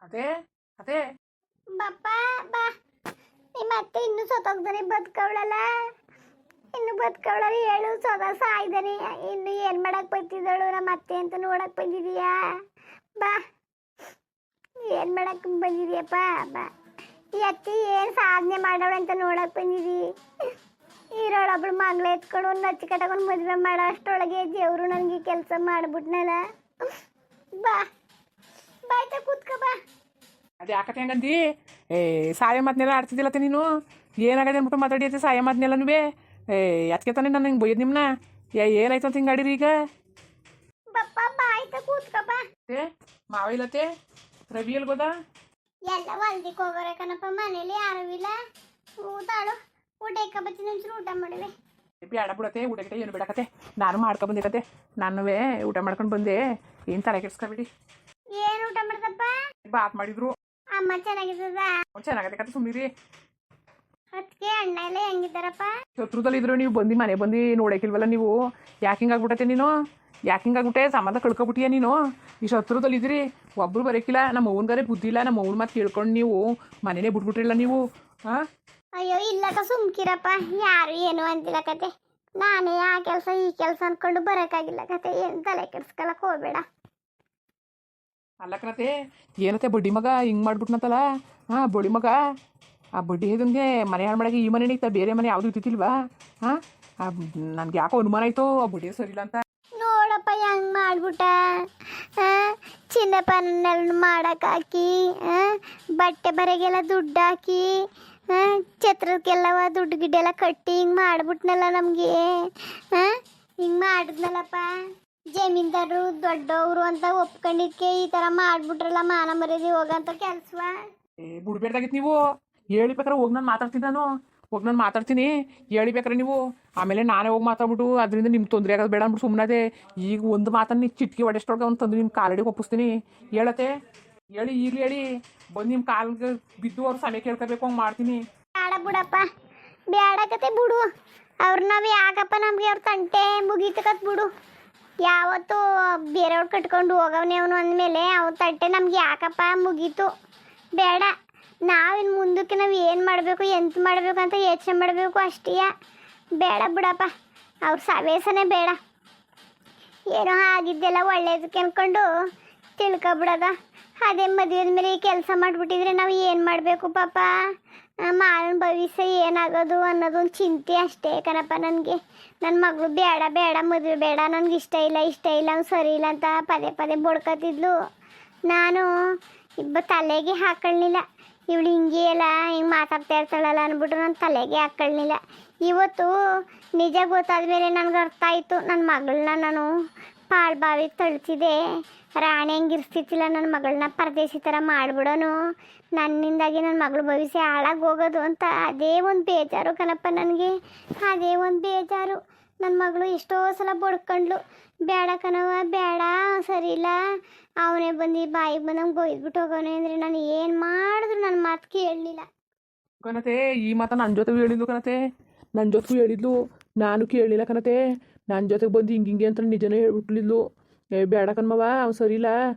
ಅದೇ ಅದೇ ಬಪ್ಪ ಬಾ ನಿಮ್ಮ ಅತ್ತೆ ಇನ್ನು ಸತ್ತೋಗ್ದಾನೆ ಬದುಕವಳಲ್ಲ ಇನ್ನು ಬದುಕವಳಲ್ಲ ಹೇಳು ಸಾಯ್ದಾನೆ ಇನ್ನು ಏನ್ ಮಾಡಕ್ ಬಂದಿದ್ದಳು ನಮ್ಮ ಅತ್ತೆ ಅಂತ ನೋಡಕ್ ಬಂದಿದೀಯಾ ಬಾ ಏನ್ ಮಾಡಕ್ ಬಂದಿದೀಯಪ್ಪ ಬಾ ಈ ಅತ್ತಿ ಏನ್ ಸಾಧನೆ ಮಾಡವಳ ಅಂತ ನೋಡಕ್ ಬಂದಿದಿ ಇರೋಳೊಬ್ಳು ಮಗ್ಳು ಎತ್ಕೊಂಡು ಒಂದು ನಚ್ಚಿ ಕಟ್ಕೊಂಡು ಮದುವೆ ಮಾಡೋ ಅಷ್ಟೊಳಗೆ ದೇವ್ರು ನನಗೆ ಕೆಲಸ ಮಾಡ್ಬಿಟ್ನಲ್ಲ ಬಾ ಬಾಯ್ತಾ ಕೂತ್ಕ ಬಾ ಅದು ಯಾಕತ್ತೆ ಹಂಗಂದಿ ಸಾಯ ಮಾತನ್ನೆಲ್ಲ ಆಡ್ತಿದ್ದಿಲ್ಲತ್ತೆ ನೀನು ಏನಾಗದೆ ಅಂದ್ಬಿಟ್ಟು ಮಾತಾಡಿಯತ್ತೆ ಸಾಯ ಮಾತನ್ನೆಲ್ಲನೂ ಯಾಕೆ ತಾನೆ ನಾನು ಹಿಂಗೆ ಬೈಯೋದು ನಿಮ್ಮನ್ನ ಏನಾಯ್ತು ಅಂತ ಹಿಂಗೆ ಆಡಿರಿ ಈಗ ಬಪ್ಪ ಬಾಯ್ತಾ ಕೂತ್ಕಪ್ಪ ಮಾವ ಇಲ್ಲತ್ತೆ ರವಿ ಎಲ್ಗೋದ ಎಲ್ಲ ಹೊಲ್ದಿಕ್ಕೆ ಹೋಗೋರೆ ಕಣಪ್ಪ ಮನೇಲಿ ಯಾರೂ ಇಲ್ಲ ಊತಾಳು ಊಟ ಇಕ್ಕಬತ್ತೀನಿ ಒಂಚೂರು ಊಟ ಮಾಡಿವೆ ಬೇಡ ಬಿಡತ್ತೆ ಊಟ ಗಿಟ ಏನು ಬಿಡಕತ್ತೆ ನಾನು ಮಾಡ್ಕೊಂಡು ಬಂದಿರತ್ತೆ ನಾನು ಊಟ ಮಾಡ್ಕೊಂಡು ಬಂದೆ ಏನು ತಲೆ ಕೆಡ್ಸ್ಕೊಬಿಡಿ ಏನು ಊಟ ಮಾಡ್ದಪ್ಪ ಬಾತ್ ಮಾಡಿದ್ರು ಅಮ್ಮ ಚೆನ್ನಾಗಿದ್ದದ ಚೆನ್ನಾಗತ್ತೆ ಕತೆ ಸುಮ್ಮನಿರಿ ಅದಕ್ಕೆ ಅಣ್ಣ ಎಲ್ಲ ಹೆಂಗಿದ್ದಾರಪ್ಪ ಶತ್ರುದಲ್ಲಿ ಇದ್ರು ನೀವು ಬಂದು ಮನೆ ಬಂದು ನೋಡಕ್ಕಿಲ್ವಲ್ಲ ನೀವು ಯಾಕೆ ಹಿಂಗಾಗ್ಬಿಟ್ಟತೆ ನೀನು ಯಾಕೆ ಹಿಂಗಾಗ್ಬಿಟ್ಟೆ ಸಂಬಂಧ ಕಳ್ಕೊಬಿಟ್ಟಿಯ ನೀನು ಈ ಶತ್ರುದಲ್ಲಿ ಇದ್ರಿ ಒಬ್ರು ಬರೋಕಿಲ್ಲ ನಮ್ಮ ಅವ್ವನ್ಗಾರೆ ಬುದ್ಧಿ ಇಲ್ಲ ನಮ್ಮ ಅವ್ನ ಮಾತು ಕೇಳ್ಕೊಂಡು ನೀವು ಮನೇನೇ ಬಿಟ್ಬಿಟ್ರಿಲ್ಲ ನೀವು ಹಾಂ ಅಯ್ಯೋ ಇಲ್ಲಕ್ಕ ಸುಮ್ಕಿರಪ್ಪ ಯಾರು ಏನು ಅಂತಿಲ್ಲ ಕತೆ ನಾನೇ ಆ ಕೆಲಸ ಈ ಕೆಲಸ ಅನ್ಕೊಂಡು ಬರೋಕ್ಕಾಗಿಲ್ಲ ಕತೆ ಏನು ತಲೆ ಕೆಡ್ಸ್ಕೊಳಕ್ ಹೋಗ್ಬೇಡ ಅಲ್ಲ ಕಣತೆ ಏನತ್ತೆ ಬಡ್ಡಿ ಮಗ ಹಿಂಗೆ ಮಾಡ್ಬಿಟ್ನಂತಲ್ಲ ಹಾಂ ಬಡ್ಡಿ ಮಗ ಆ ಬಡ್ಡಿ ಹೇದಂಗೆ ಮನೆ ಹಾಳು ಮಾಡಕ್ಕೆ ಈ ಮನೆ ಇತ್ತ ಬೇರೆ ಮನೆ ಯಾವುದು ಇದ್ದಿತ್ತಿಲ್ವಾ ಹಾಂ ನನಗೆ ಯಾಕೋ ಅನುಮಾನ ಆಯಿತು ಆ ಬಡ್ಡಿ ಸರಿಯಿಲ್ಲ ಅಂತ ನೋಡಪ್ಪ ಹೆಂಗ್ ಮಾಡ್ಬಿಟ್ಟ ಚಿನ್ನಪ್ಪನೆಲ್ಲ ಮಾಡಕ್ ಹಾಕಿ ಬಟ್ಟೆ ಬರೆಗೆಲ್ಲ ದುಡ್ಡು ಹಾಕಿ ಛತ್ರಕ್ಕೆಲ್ಲವ ದುಡ್ಡು ಗಿಡ್ಡೆಲ್ಲ ಕಟ್ಟಿ ಹಿಂಗೆ ಮಾಡ್ಬಿಟ್ನಲ್ಲ ನಮಗೆ ಹಿಂಗೆ ಮಾಡಿದ್ನಲ್ಲಪ್ಪ ಜಮೀನ್ದಾರರು ದೊಡ್ಡವರು ಅಂತ ಒಪ್ಕೊಂಡಿದ್ಕೆ ಈ ಥರ ಮಾಡ್ಬಿಟ್ರಲ್ಲ ಮಾನ ಮರ್ಯಾದೆ ಹೋಗಂತ ಕೆಲ್ಸವ ಬಿಡ್ಬೇಡ್ದಾಗಿತ್ತು ನೀವು ಹೇಳಿಬೇಕಾರೆ ಹೋಗಿ ನಾನು ಮಾತಾಡ್ತೀನಿ ಹೋಗಿ ನಾನು ಮಾತಾಡ್ತೀನಿ ಹೇಳಿಬೇಕಾರೆ ನೀವು ಆಮೇಲೆ ನಾನೇ ಹೋಗಿ ಮಾತಾಡ್ಬಿಟ್ಟು ಅದರಿಂದ ನಿಮ್ಗೆ ತೊಂದರೆ ಆಗೋದು ಬೇಡ ಅಂದ್ಬಿಟ್ಟು ಸುಮ್ಮನೆ ಈಗ ಒಂದು ಮಾತನ್ನು ಚಿಟ್ಕಿ ಹೊಡೆಷ್ಟೊಳಗೆ ಅವ್ನು ತಂದು ನಿಮ್ಮ ಕಾಲಡಿಗೆ ಒಪ್ಪಿಸ್ತೀನಿ ಹೇಳತ್ತೆ ಹೇಳಿ ಈಗಲೂ ಹೇಳಿ ಬಂದು ನಿಮ್ಮ ಕಾಲ್ಗೆ ಬಿದ್ದು ಅವ್ರು ಸಮಯ ಕೇಳ್ಕೋಬೇಕು ಹಂಗೆ ಮಾಡ್ತೀನಿ ಬೇಡ ಬಿಡಪ್ಪ ಬೇಡಕತೆ ಬಿಡು ಅವ್ರು ನಾವು ಯಾಕಪ್ಪ ನಮಗೆ ಅವ್ರ ತಂಟೆ ಮುಗೀತಕತ್ ಬಿಡು ಯಾವತ್ತು ಬೇರೆಯವ್ರು ಕಟ್ಕೊಂಡು ಹೋಗವನೇ ಅವನು ಅಂದಮೇಲೆ ಅವ್ನ ತಂಟೆ ನಮ್ಗೆ ಯಾಕಪ್ಪ ಮುಗೀತು ಬೇಡ ನಾವಿನ್ನು ಮುಂದಕ್ಕೆ ನಾವು ಏನು ಮಾಡಬೇಕು ಎಂತ ಮಾಡಬೇಕು ಅಂತ ಯೋಚನೆ ಮಾಡಬೇಕು ಅಷ್ಟೇ ಬೇಡ ಬಿಡಪ್ಪ ಅವ್ರ ಸವೇಸನೇ ಬೇಡ ಏನೋ ಆಗಿದ್ದೆಲ್ಲ ಒಳ್ಳೇದಕ್ಕೆ ಅಂದ್ಕೊಂಡು ತಿಳ್ಕೊಬಿಡೋದ ಅದೇ ಮದುವೆ ಮೇಲೆ ಕೆಲಸ ಮಾಡಿಬಿಟ್ಟಿದ್ರೆ ನಾವು ಏನು ಮಾಡಬೇಕು ಪಾಪ ಮಾವಿನ ಭವಿಷ್ಯ ಏನಾಗೋದು ಅನ್ನೋದೊಂದು ಚಿಂತೆ ಅಷ್ಟೇ ಕಣಪ್ಪ ನನಗೆ ನನ್ನ ಮಗಳು ಬೇಡ ಬೇಡ ಮದುವೆ ಬೇಡ ನನಗೆ ಇಷ್ಟ ಇಲ್ಲ ಅವ್ನು ಸರಿ ಇಲ್ಲ ಅಂತ ಪದೇ ಪದೇ ಬಡ್ಕೊತಿದ್ಲು ನಾನು ತಲೆಗೆ ಹಾಕೊಳ್ಳಿಲ್ಲ ಇವಳು ಹಿಂಗೆ ಎಲ್ಲ ಹಿಂಗೆ ಮಾತಾಡ್ತಾ ಇರ್ತಾಳಲ್ಲ ಅಂದ್ಬಿಟ್ಟು ನನ್ನ ತಲೆಗೆ ಹಾಕೊಳ್ಳಿಲ್ಲ ಇವತ್ತು ನಿಜ ಗೊತ್ತಾದ ಮೇಲೆ ನನಗೆ ಅರ್ಥ ಆಯಿತು ನನ್ನ ಮಗಳನ್ನ ನಾನು ಪಾಳ್ಬಾವಿ ತಳ್ತಿದ್ದೆ ರಾಣಿ ಹೆಂಗೆ ಇರ್ತಿತ್ತಿಲ್ಲ ನನ್ನ ಮಗಳನ್ನ ಪರದೇಶಿ ಥರ ಮಾಡಿಬಿಡೋನು ನನ್ನಿಂದಾಗಿ ನನ್ನ ಮಗಳ ಭವಿಷ್ಯ ಹಾಳಾಗಿ ಹೋಗೋದು ಅಂತ ಅದೇ ಒಂದು ಬೇಜಾರು ಕಣಪ್ಪ ನನಗೆ ಅದೇ ಒಂದು ಬೇಜಾರು ನನ್ನ ಮಗಳು ಎಷ್ಟೋ ಸಲ ಬಡ್ಕೊಂಡ್ಲು ಬೇಡ ಕಣವ ಬೇಡ ಸರಿ ಇಲ್ಲ ಅವನೇ ಬಂದು ಬಾಯಿಗೆ ಬಂದಂಗೆ ಬೈದ್ಬಿಟ್ಟು ಹೋಗೋನೆ ಅಂದರೆ ನಾನು ಏನು ಮಾಡಿದ್ರು ನನ್ನ ಮಾತು ಕೇಳಲಿಲ್ಲ ಕಣತೆ ಈ ಮಾತ ನನ್ನ ಜೊತೆಗೂ ಹೇಳಿದ್ಲು ಕಣತೆ ನನ್ನ ಜೊತೆಗೂ ಹೇಳಿದ್ಲು ನಾನು ಕೇಳಲಿಲ್ಲ ಕಣತೆ ನನ್ನ ಜೊತೆಗೆ ಬಂದು ಹಿಂಗೆ ಅಂತ ನಿಜನೇ ಹೇಳ್ಬಿಟ್ಲಿದ್ಲು ಬೇಡ ಕಣ್ಮವ ಅವ್ನು ಸರಿ ಇಲ್ಲ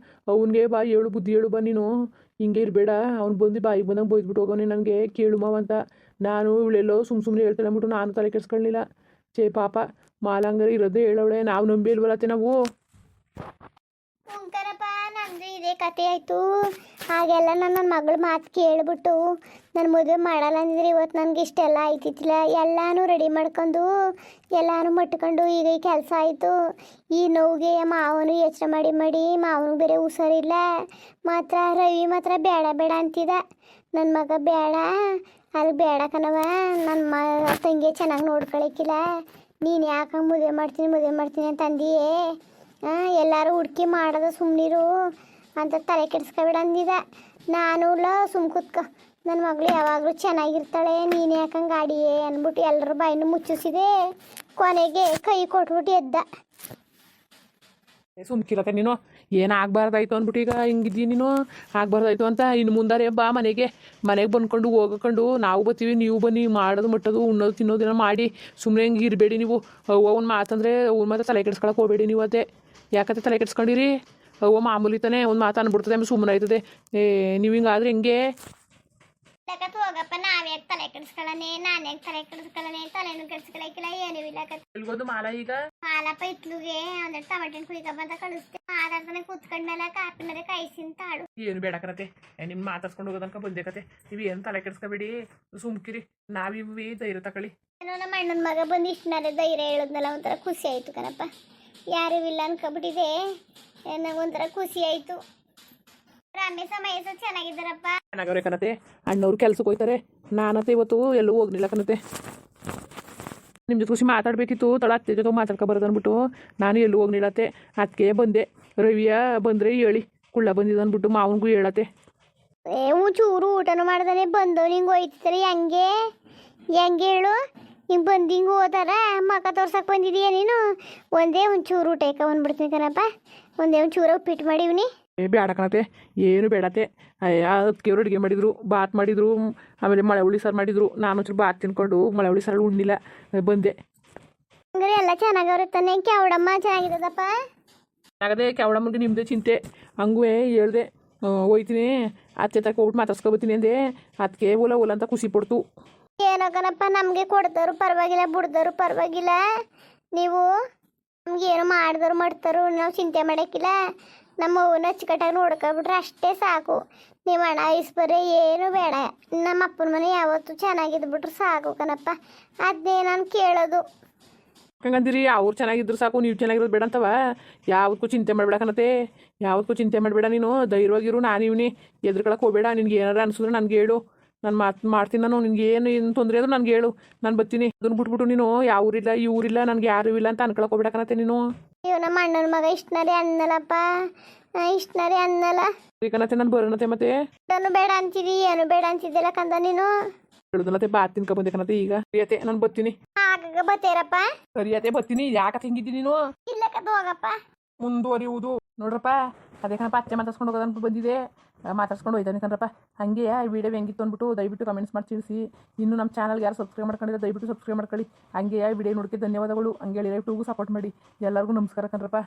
ಅವನಿಗೆ ಬಾ ಹೇಳು ಬುದ್ಧಿ ಹೇಳು ಬಾ ನೀನು ಹಿಂಗೆ ಇರಬೇಡ ಅವ್ನು ಬಂದು ಬಾಯಿಗೆ ಬಂದಂಗೆ ಬೈದ್ಬಿಟ್ಟು ಹೋಗೋನೆ ನನಗೆ ಕೇಳು ಮಾವ ಅಂತ ನಾನು ಇವಳೆಲ್ಲೋ ಸುಮ್ಮನೆ ಹೇಳ್ತಾಳೆ ಅಂದ್ಬಿಟ್ಟು ನಾನು ತಲೆ ಕೆಡ್ಸ್ಕೊಳ್ಳಿಲ್ಲ ಚೇ ಪಾಪ ಮಾಲಂಗರ ಇರೋದೇ ಹೇಳವಳೆ ನಾವು ನಂಬಿ ಇಲ್ವಲ್ಲತ್ತೆ ನಾವು ಕರಪ್ಪ ನಂದು ಇದೇ ಕತೆ ಆಯಿತು ಹಾಗೆಲ್ಲ ನನ್ನ ಮಗಳ ಮಾತು ಕೇಳಿಬಿಟ್ಟು ನನ್ನ ಮದುವೆ ಮಾಡಲ್ಲ ಅಂದಿದ್ರೆ ಇವತ್ತು ನನಗೆ ಇಷ್ಟೆಲ್ಲ ಆಯ್ತಿತ್ತಿಲ್ಲ ಎಲ್ಲನೂ ರೆಡಿ ಮಾಡ್ಕೊಂಡು ಎಲ್ಲನೂ ಮಟ್ಕೊಂಡು ಈಗ ಈ ಕೆಲಸ ಆಯಿತು ಈ ನೋವಿಗೆ ಮಾವನು ಯೋಚನೆ ಮಾಡಿ ಮಾವನು ಬೇರೆ ಹುಷಾರಿಲ್ಲ ಮಾತ್ರ ರವಿ ಮಾತ್ರ ಬೇಡ ಬೇಡ ಅಂತಿದ್ದ ನನ್ನ ಮಗ ಬೇಡ ಅದು ಬೇಡ ಕಣವ ನನ್ನ ತಂಗಿ ಚೆನ್ನಾಗಿ ನೋಡ್ಕೊಳಕ್ಕಿಲ್ಲ ನೀನು ಯಾಕೆ ಮದುವೆ ಮಾಡ್ತೀನಿ ಅಂತ ಅಂದಿಯೇ ಎಲ್ಲರೂ ಹುಡುಕಿ ಮಾಡೋದು ಸುಮ್ಮನಿರು ಅಂತ ತಲೆ ಕೆಡಿಸ್ಕೊಬೇಡ ಅಂದಿದ್ದ ನಾನು ಸುಮ್ ಕೂತ್ಕೊ ನನ್ನ ಮಗಳು ಯಾವಾಗಲೂ ಚೆನ್ನಾಗಿರ್ತಾಳೆ ನೀನು ಯಾಕಂಗೆ ಆಡಿಯೇ ಅಂದ್ಬಿಟ್ಟು ಎಲ್ಲರ ಬಾಯಿನೂ ಮುಚ್ಚಿಸಿದೆ ಕೊನೆಗೆ ಕೈ ಕೊಟ್ಬಿಟ್ಟು ಎದ್ದ ಸುಮ್ಕಿರತ್ತೆ ನೀನು ಏನು ಆಗ್ಬಾರ್ದಾಯ್ತು ಅಂದ್ಬಿಟ್ಟು ಈಗ ಹಿಂಗಿದ್ದೀ ನೀನು ಆಗ್ಬಾರ್ದಾಯ್ತು ಅಂತ ಇನ್ನು ಮುಂದಾರೆ ಬಾ ಮನೆಗೆ ಬಂದ್ಕೊಂಡು ಹೋಗಕೊಂಡು ನಾವು ಬರ್ತೀವಿ ನೀವು ಬನ್ನಿ ಮಾಡೋದು ಮಟ್ಟೋದು ಉಣ್ಣೋದು ತಿನ್ನೋದಿನ ಮಾಡಿ ಸುಮ್ಮನೆ ಹಿಂಗೆ ಇರಬೇಡಿ ನೀವು ಅವ್ನ ಮಾತಂದರೆ ಅವ್ನ ಮಾತ್ರ ತಲೆ ಕೆಡ್ಸ್ಕೊಳಕ್ಕೆ ಹೋಗಬೇಡಿ ನೀವು ಅದೇ ಯಾಕತ್ತೆ ತಲೆ ಕೆಡ್ಸ್ಕೊಂಡಿರಿ ಅವ್ವ ಮಾಮೂಲಿ ತಾನೇ ಒಂದು ಮಾತು ಅಂದ್ಬಿಡ್ತದೆ ಆಮೇಲೆ ಸುಮ್ಮನೆ ಆಯ್ತದೆ. ನೀವು ಹಿಂಗಾದ್ರೆ ಹೆಂಗೆ? ಇಲ್ಲಕತ್ ಹೋಗಪ್ಪ, ನಾವ್ಯಾಕೆ ತಲೆ ಕೆಡಿಸ್ಕೊಳ್ಳನೆ, ನಾನು ಯಾಕೆ ತಲೆ ಕೆಡಿಸ್ಕೊಳ್ಳನೆ, ತಲೆನೂ ಕೆಡಿಸ್ಕೊಳಕಿಲ್ಲ, ಏನೂ ಇಲ್ಲ ಕತ್. ಎಲ್ಗೋದು ಮಾಲ ಈಗ? ಮಾಲಪ್ಪ ಇತ್ಲುಗೆ ಒಂದೆರಡು ಟಮಾಟೆ ಕುಯ್ಕೊ ಬಂದ ಕಳಿಸ್ತೆ. ಮಾತಾಡ್ತಾನೆ ಕೂತ್ಕೊಂಡ್ಮೇಲೆ ಕಾಪಿ ಮೇಲೆ ಕಾಯಿಸಿಂತ ಆಡು. ಏನು ಬೇಡ ಕಣತೆ, ನಿಮ್ಮ ಮಾತಾಡ್ಸ್ಕೊಂಡು ಹೋಗೋದನ್ಕ ಬಂದೆ ಕತೆ. ನೀವು ಏನು ತಲೆ ಕೆಡಿಸ್ಕೊಬೇಡಿ, ಸುಮ್ಕಿರಿ. ನಾವಿವಿ ಧೈರ್ಯ ತಗೊಳ್ಳಿ. ಏನೋ ನಮ್ಮ ಅಣ್ಣನ ಮಗ ಬಂದು ಇಷ್ಟನಾರೆ ಧೈರ್ಯ ಹೇಳಿದ್ನಲ್ಲ, ಒಂಥರ ಖುಷಿ ಆಯಿತು ಕಣಪ್ಪ. ಯಾರೂ ಇಲ್ಲ ಅನ್ಕೊಬಿಟ್ಟಿದೆ, ನನಗೊಂಥರ ಖುಷಿ ಆಯಿತು. ರಮೇಶ ಮಹೇಶ ಚೆನ್ನಾಗಿದ್ದಾರಪ್ಪ? ಚೆನ್ನಾಗವ್ರೆ ಕಣತೆ. ಅಣ್ಣವ್ರು ಕೆಲ್ಸಕ್ಕೆ ಹೋಯ್ತಾರೆ, ನಾನತ್ತೆ ಇವತ್ತು ಎಲ್ಲೂ ಹೋಗ್ಲಿಲ್ಲ ಕಣತೆ. ನಿಮ್ಮ ಜೊತೆ ಖುಷಿ ಮಾತಾಡಬೇಕಿತ್ತು, ತಳ ಅತ್ತೆ ಜೊತೆ ಮಾತಾಡ್ಕೊ ಬರೋದು ಅಂದ್ಬಿಟ್ಟು ನಾನು ಎಲ್ಲೂ ಹೋಗ್ನಿಲ್ಲತ್ತೆ. ಅದಕ್ಕೆ ಬಂದೆ. ರವಿಯ ಬಂದರೆ ಹೇಳಿ, ಕುಳ್ಳ ಬಂದಿದ್ದು ಅಂದ್ಬಿಟ್ಟು ಮಾವನಿಗೂ ಹೇಳತ್ತೆ. ಚೂರು ಊಟನೂ ಮಾಡ್ದಾನೆ ಬಂದವ್ ಹಿಂಗೆ ಹೋಯ್ತಾರೆ. ಹೆಂಗೆ ಹೇಳು, ಹಿಂಗೆ ಬಂದು ಹಿಂಗೆ ಹೋದಾರ ಮಗ ತೋರ್ಸಕ್ಕೆ ಬಂದಿದೀಯ ನೀನು? ಒಂದೇ ಒಂದು ಚೂರು ಊಟ ಇಕ್ಕ ಬಂದ್ಬಿಡ್ತೀನಿ ಕಣಪ್ಪ, ಒಂದೇ ಒಂದು ಚೂರು ಉಪ್ಪಿಟ್ಟು ಮಾಡಿವ್ನಿ. ಬೇಡ ಕಣತೆ, ಏನು ಬೇಡತ್ತೆ. ಅದಕ್ಕೆ ಅವ್ರು ಅಡುಗೆ ಮಾಡಿದರು, ಬಾತ್ ಮಾಡಿದರು, ಆಮೇಲೆ ಮಳೆ ಹುಳಿ ಸಾರು ಮಾಡಿದರು. ನಾನು ಒಂಚೂರು ಬಾತ್ ತಿನ್ಕೊಂಡು ಮಳೆ ಹುಳಿ ಸಾರು ಉಣ್ಣಿಲ್ಲ, ಬಂದೆ. ಹಂಗಾರೆ ಎಲ್ಲ ಚೆನ್ನಾಗವ್ರೆ ತಾನೆ? ಕ್ಯಾವಡಮ್ಮ ಚೆನ್ನಾಗಿರೋದಪ್ಪ? ಆಗದೆ ಕ್ಯಾವಡಮ್ಮನಿಗೆ ನಿಮ್ಮದೇ ಚಿಂತೆ. ಹಂಗೂ ಹೇಳ್ದೆ ಹೋಯ್ತೀನಿ ಅತ್ತೆ ತಕ್ಕ ಹೋಗ್ಬಿಟ್ಟು ಮಾತಾಡ್ಸ್ಕೊಬತ್ತೀನಿ ಅಂದೆ. ಅದಕ್ಕೆ ಓಲ ಅಂತ ಖುಷಿ ಪಡ್ತು. ಏನೋ ಕಣಪ್ಪ, ನಮಗೆ ಕೊಡ್ದವ್ರು ಪರವಾಗಿಲ್ಲ, ಬಿಡ್ದವ್ರು ಪರವಾಗಿಲ್ಲ. ನೀವು ನಮ್ಗೆ ಏನೋ ಮಾಡ್ದವ್ರು ಮಾಡ್ತಾರು, ನಾವು ಚಿಂತೆ ಮಾಡೋಕ್ಕಿಲ್ಲ. ನಮ್ಮ ಅವನ್ನ ಅಚ್ಚುಕಟ್ಟಾಗಿ ನೋಡ್ಕೊಬಿಟ್ರೆ ಅಷ್ಟೇ ಸಾಕು. ನೀವು ಹಣ ಇಸ್ಬರ್ರೆ ಏನು ಬೇಡ. ನಮ್ಮ ಅಪ್ಪನ ಮನೆ ಯಾವತ್ತೂ ಚೆನ್ನಾಗಿದ್ಬಿಟ್ರೆ ಸಾಕು ಕಣಪ್ಪ. ಅದನ್ನೇ ನಾನು ಕೇಳೋದು. ಹಂಗಂದಿರಿ, ಅವ್ರು ಚೆನ್ನಾಗಿದ್ರು ಸಾಕು, ನೀವು ಚೆನ್ನಾಗಿರೋದು ಬೇಡ ಅಂತವ? ಯಾವತ್ತೂ ಚಿಂತೆ ಮಾಡಬೇಡ ಕಣತೆ, ಯಾವತ್ತೂ ಚಿಂತೆ ಮಾಡಬೇಡ. ನೀನು ಧೈರ್ಯವಾಗಿರು. ನಾನು ಇವನಿ ಎದ್ರುಕೊಳಕ್ಕೆ ಹೋಗಬೇಡ. ನಿನ್ಗೆ ಏನಾರು ಅನ್ಸಿದ್ರೆ ನನಗೆ ಹೇಳು, ನಾನು ಮಾಡ್ತೀನಿ. ನಾನು ನಿನ್ಗೆ ಏನು ತೊಂದರೆ ಆದರೂ ನನಗೆ ಹೇಳು, ನಾನು ಬರ್ತೀನಿ. ಅದನ್ನು ಬಿಟ್ಬಿಟ್ಟು ನೀನು ಯಾವ ಊರಿಲ್ಲ ಈ ಊರಿಲ್ಲ, ನನಗೆ ಯಾರೂ ಇಲ್ಲ ಅಂತ ಅನ್ಕೊಳಕ್ಕೆ ಹೋಗಬೇಡ ಕಣತೆ ನೀನು. ಅಯ್ಯೋ, ನಮ್ಮ ಅಣ್ಣನ ಮಗ ಇಷ್ಟನಾರೇ ಅನ್ನಲ್ಲಪ್ಪ, ಇಷ್ಟನಾರೇ ಅನ್ನಲ್ಲ ಕಣತೆ. ನಾನು ಬರೋಣತೆ ಮತ್ತೆ ನಾನು ಬೇಡ ಅಂತಿದಿ, ಏನು ಬೇಡ ಅಂತಿದ್ದಿಲ್ಲ ಕಂದ ನೀನು. ಹೇಳುದಲ್ಲತೆ ಬಾತ್ ತಿನ್ಕೊ ಬಂದೆ ಕಣತೆ. ಈಗ ಸರಿಯತೆ ನಾನು ಬರ್ತೀನಿ. ಆಗಾಗ ಬತ್ತೇರಪ್ಪ. ಸರಿಯತೆ ಬರ್ತೀನಿ. ಯಾಕೆ ಹಿಂಗಿದ್ದೀನಿ ನೀನು? ಇಲ್ಲ ಕದ್ದು ಹೋಗಪ್ಪ. ಮುಂದುವರಿಯುವುದು ನೋಡ್ರಪ್ಪ. ಅದೇ ಕಣಪ್ಪ, ಅತ್ತೆ ಮಾತಾಡ್ಸ್ಕೊಂಡು ಹೋಗೋದನ್ಬಿಟ್ಟು ಬಂದಿದೆ, ಮಾತಾಡ್ಸ್ಕೊಂಡು ಹೋಯ್ತಾನೆ ಕಣ್ರಪ್ಪ. ಹಾಗೆ ಈ ವಿಡಿಯೋ ಹೆಂಗಿತ್ತು ಅಂದ್ಬಿಟ್ಟು ದಯವಿಟ್ಟು ಕಮೆಂಟ್ಸ್ ಮಾಡಿ ತಿಳಿಸಿ. ಇನ್ನು ನಮ್ಮ ಚಾನಲ್ಗೆ ಯಾರು ಸಬ್ಸ್ಕ್ರೈಬ್ ಮಾಡ್ಕೊಂಡಿಲ್ಲ ದಯವಿಟ್ಟು ಸಬ್ಸ್ಕ್ರೈಬ್ ಮಾಡ್ಕೊಳ್ಳಿ. ಹಂಗೆ ವಿಡಿಯೋ ನೋಡೋಕ್ಕೆ ಧನ್ಯವಾದಗಳು. ಹಂಗೆ ಹೇಳಿದ್ರೆ ಟೂಗೂ ಸಪೋರ್ಟ್ ಮಾಡಿ. ಎಲ್ಲರಿಗೂ ನಮಸ್ಕಾರ ಕಣ್ರಪ್ಪ.